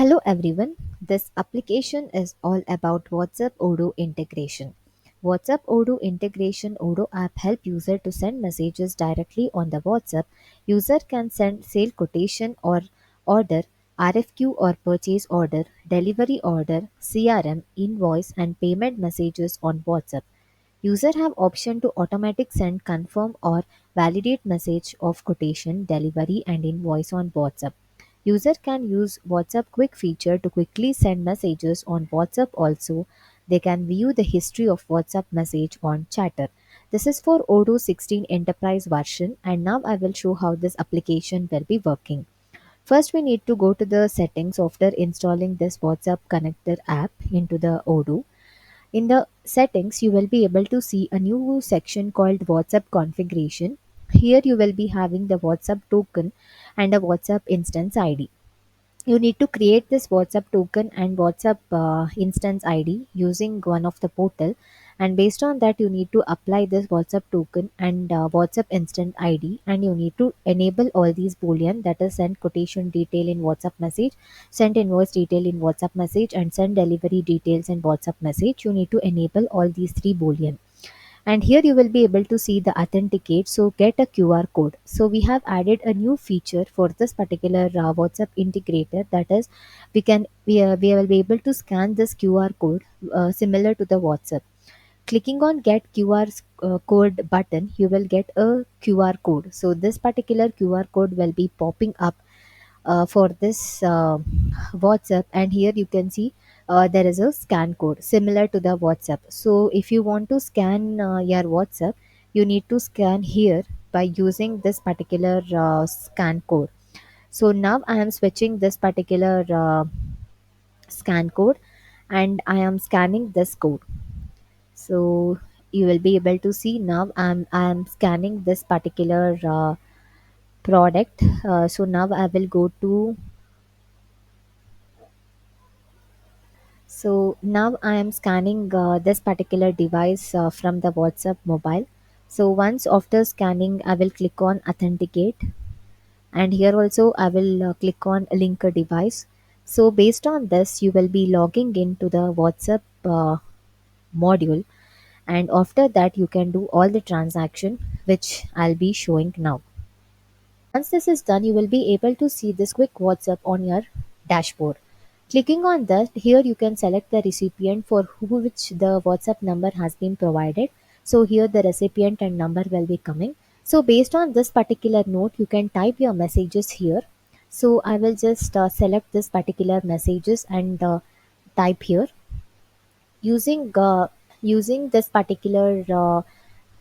Hello everyone. This application is all about WhatsApp Odoo integration. WhatsApp Odoo integration Odoo app help user to send messages directly on the WhatsApp. User can send sale quotation or order, RFQ or purchase order, delivery order, CRM, invoice and payment messages on WhatsApp. User have option to automatic send confirm or validate message of quotation, delivery and invoice on WhatsApp. User can use WhatsApp quick feature to quickly send messages on WhatsApp also. They can view the history of WhatsApp message on Chatter. This is for Odoo 16 enterprise version and now I will show how this application will be working. First we need to go to the settings after installing this WhatsApp connector app into the Odoo. In the settings, you will be able to see a new section called WhatsApp configuration. Here you will be having the WhatsApp token and a WhatsApp instance ID. You need to create this WhatsApp token and WhatsApp instance ID using one of the portal, and based on that you need to apply this WhatsApp token and WhatsApp instant ID, and you need to enable all these boolean, that is send quotation detail in WhatsApp message, send invoice detail in WhatsApp message and send delivery details in WhatsApp message. You need to enable all these three boolean, and here you will be able to see the authenticate, so get a QR code. So we have added a new feature for this particular WhatsApp integrator, that is we will be able to scan this QR code similar to the WhatsApp. Clicking on get QR code button, you will get a QR code. So this particular QR code will be popping up for this WhatsApp, and here you can see there is a scan code similar to the WhatsApp. So if you want to scan your WhatsApp, you need to scan here by using this particular scan code. So now I am switching this particular scan code and I am scanning this code. So you will be able to see now I'm scanning this particular product. So now I will go to. So now I am scanning this particular device from the WhatsApp mobile. So once after scanning, I will click on authenticate, and here also I will click on link a device. So based on this, you will be logging into the WhatsApp module, and after that you can do all the transaction which I'll be showing now. Once this is done, you will be able to see this quick WhatsApp on your dashboard. Clicking on that, here you can select the recipient for which the WhatsApp number has been provided. So here the recipient and number will be coming. So based on this particular note, you can type your messages here. So I will just select this particular messages and type here using this particular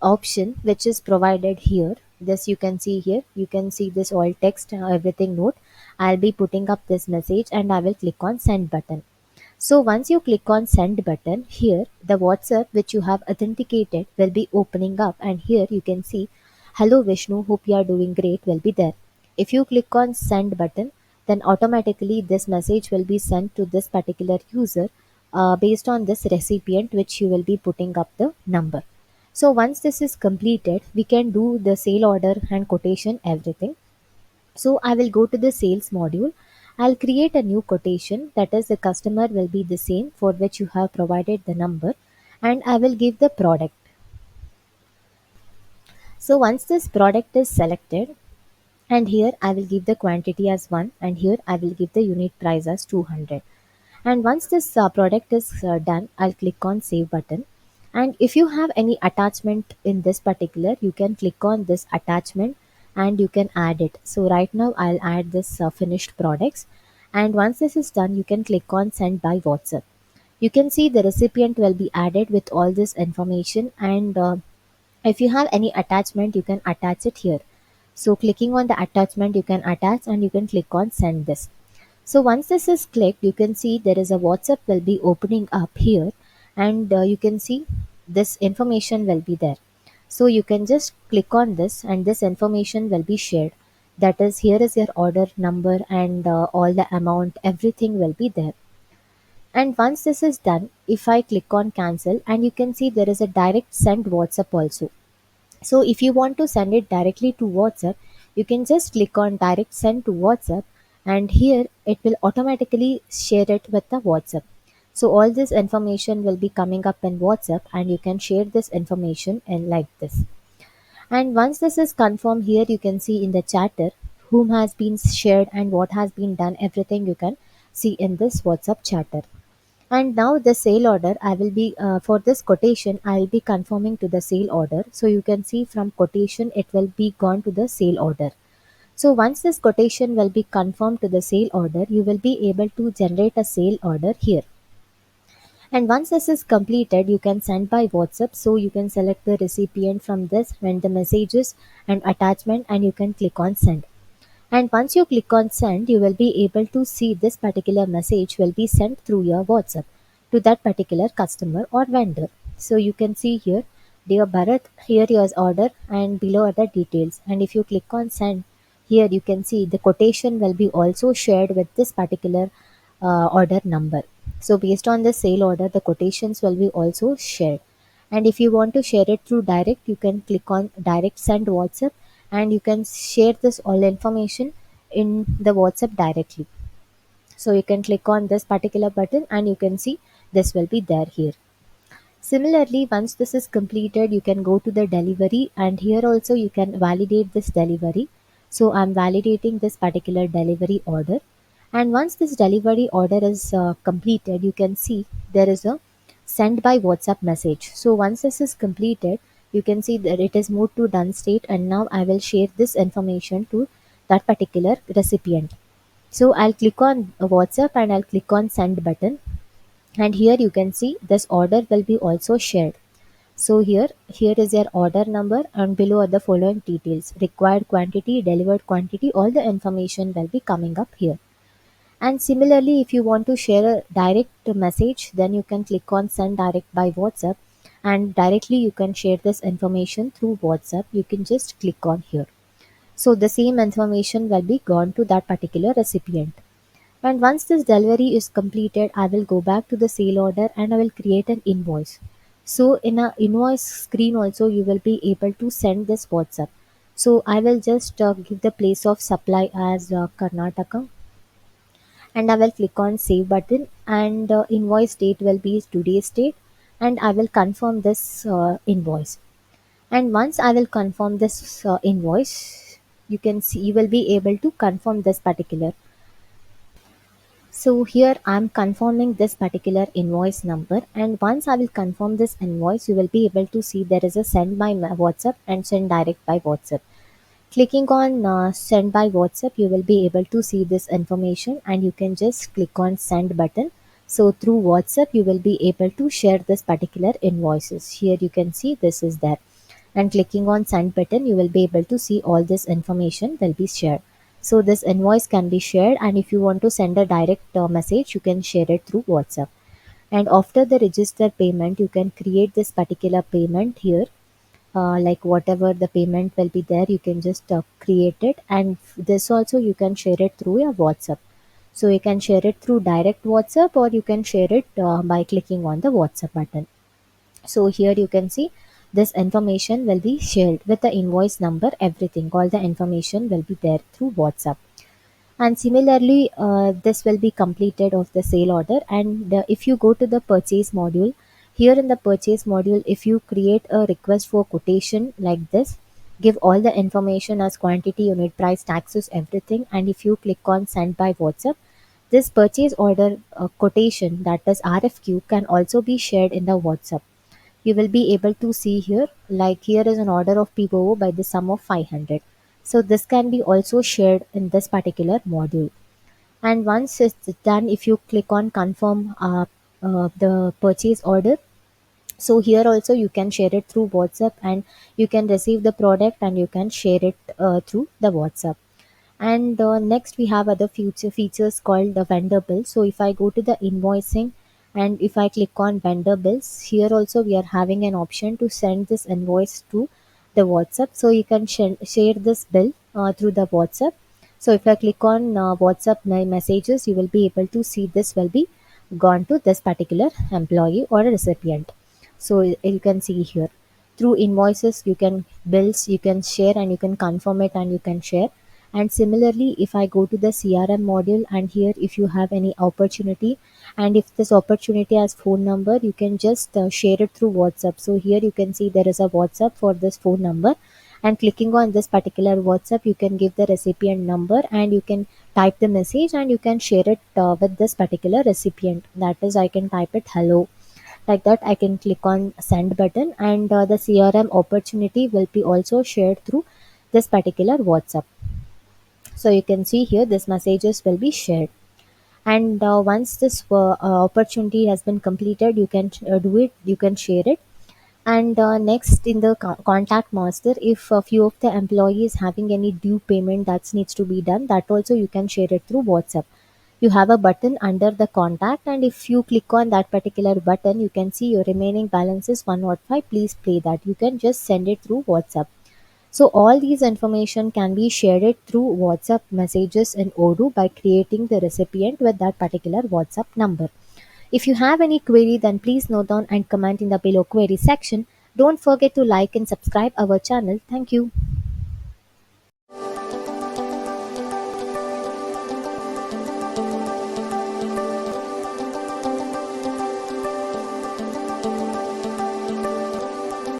option which is provided here. This you can see here, you can see this all text, everything note. I'll be putting up this message and I will click on send button. So once you click on send button, here the WhatsApp which you have authenticated will be opening up, and here you can see hello Vishnu, hope you are doing great will be there. If you click on send button, then automatically this message will be sent to this particular user based on this recipient which you will be putting up the number. So once this is completed, we can do the sale order and quotation everything. So I will go to the sales module. I'll create a new quotation, that is the customer will be the same for which you have provided the number, and I will give the product. So once this product is selected, and here I will give the quantity as 1, and here I will give the unit price as 200. And once this product is done, I'll click on save button. And if you have any attachment in this particular, you can click on this attachment and you can add it. So right now I'll add this finished products, and once this is done, you can click on send by WhatsApp. You can see the recipient will be added with all this information, and if you have any attachment, you can attach it here. So clicking on the attachment, you can attach and you can click on send this. So once this is clicked, you can see there is a WhatsApp will be opening up here, and you can see this information will be there. So you can just click on this and this information will be shared. That is, here is your order number and all the amount, everything will be there. And once this is done, if I click on cancel, and you can see there is a direct send WhatsApp also. So if you want to send it directly to WhatsApp, you can just click on direct send to WhatsApp, and here it will automatically share it with the WhatsApp. So all this information will be coming up in WhatsApp, and you can share this information in like this. And once this is confirmed, here you can see in the chatter whom has been shared and what has been done, everything you can see in this WhatsApp chatter. And now the sale order, I will be for this quotation, I will be confirming to the sale order. So you can see from quotation it will be gone to the sale order. So once this quotation will be confirmed to the sale order, you will be able to generate a sale order here. And once this is completed, you can send by WhatsApp. So you can select the recipient from this when the messages and attachment, and you can click on send. And once you click on send, you will be able to see this particular message will be sent through your WhatsApp to that particular customer or vendor. So you can see here, dear Bharat, here your order, and below are the details. And if you click on send, here you can see the quotation will be also shared with this particular order number. So based on the sale order, the quotations will be also shared. And if you want to share it through direct, you can click on direct send WhatsApp, and you can share this all information in the WhatsApp directly. So you can click on this particular button, and you can see this will be there here. Similarly, once this is completed, you can go to the delivery, and here also you can validate this delivery. So I'm validating this particular delivery order. And once this delivery order is completed, you can see there is a send by WhatsApp message. So once this is completed, you can see that it is moved to done state, and now I will share this information to that particular recipient. So I'll click on WhatsApp, and I'll click on send button, and here you can see this order will be also shared. So here is your order number, and below are the following details: required quantity, delivered quantity, all the information will be coming up here. And similarly, if you want to share a direct message, then you can click on send direct by WhatsApp, and directly you can share this information through WhatsApp. You can just click on here. So the same information will be gone to that particular recipient. And once this delivery is completed, I will go back to the sale order, and I will create an invoice. So in a invoice screen also, you will be able to send this WhatsApp. So I will just give the place of supply as Karnataka, and I will click on save button, and invoice date will be today's date, and I will confirm this invoice. And once I will confirm this invoice, you can see you will be able to confirm this particular. So here I'm confirming this particular invoice number, and once I will confirm this invoice, you will be able to see there is a send by WhatsApp and send direct by WhatsApp. Clicking on send by WhatsApp, you will be able to see this information, and you can just click on send button. So through WhatsApp, you will be able to share this particular invoices. Here you can see this is there, and clicking on send button, you will be able to see all this information will be shared. So this invoice can be shared, and if you want to send a direct message, you can share it through WhatsApp. And after the register payment, you can create this particular payment here, like whatever the payment will be there, you can just create it. And this also you can share it through your WhatsApp. So you can share it through direct WhatsApp, or you can share it by clicking on the WhatsApp button. So here you can see this information will be shared with the invoice number, everything, all the information will be there through WhatsApp. And similarly, this will be completed of the sale order. And if you go to the purchase module, here in the purchase module, if you create a request for quotation like this, give all the information as quantity, unit price, taxes, everything, and if you click on send by WhatsApp, this purchase order quotation, that is RFQ, can also be shared in the WhatsApp. You will be able to see here, like here is an order of POO by the sum of 500. So this can be also shared in this particular module. And once it's done, if you click on confirm the purchase order, so here also you can share it through WhatsApp, and you can receive the product, and you can share it through the WhatsApp. And next we have other future features called the vendor bill. So if I go to the invoicing, and if I click on vendor bills, here also we are having an option to send this invoice to the WhatsApp. So you can share this bill through the WhatsApp. So if I click on WhatsApp my messages, you will be able to see this will be gone to this particular employee or a recipient. So you can see here through invoices, you can bills, you can share, and you can confirm it, and you can share. And similarly, if I go to the CRM module, and here if you have any opportunity, and if this opportunity has phone number, you can just share it through WhatsApp. So here you can see there is a WhatsApp for this phone number, and clicking on this particular WhatsApp, you can give the recipient number and you can type the message and you can share it with this particular recipient. That is, I can type it hello, like that. I can click on send button, and the CRM opportunity will be also shared through this particular WhatsApp. So you can see here this messages will be shared, and once this opportunity has been completed, you can do it, you can share it. And next, in the contact master, if a few of the employees having any due payment that needs to be done, that also you can share it through WhatsApp. You have a button under the contact, and if you click on that particular button, you can see your remaining balance is 105, please pay that. You can just send it through WhatsApp. So all these information can be shared through WhatsApp messages in Odoo by creating the recipient with that particular WhatsApp number. If you have any query, then please note down and comment in the below query section. Don't forget to like and subscribe our channel. Thank you.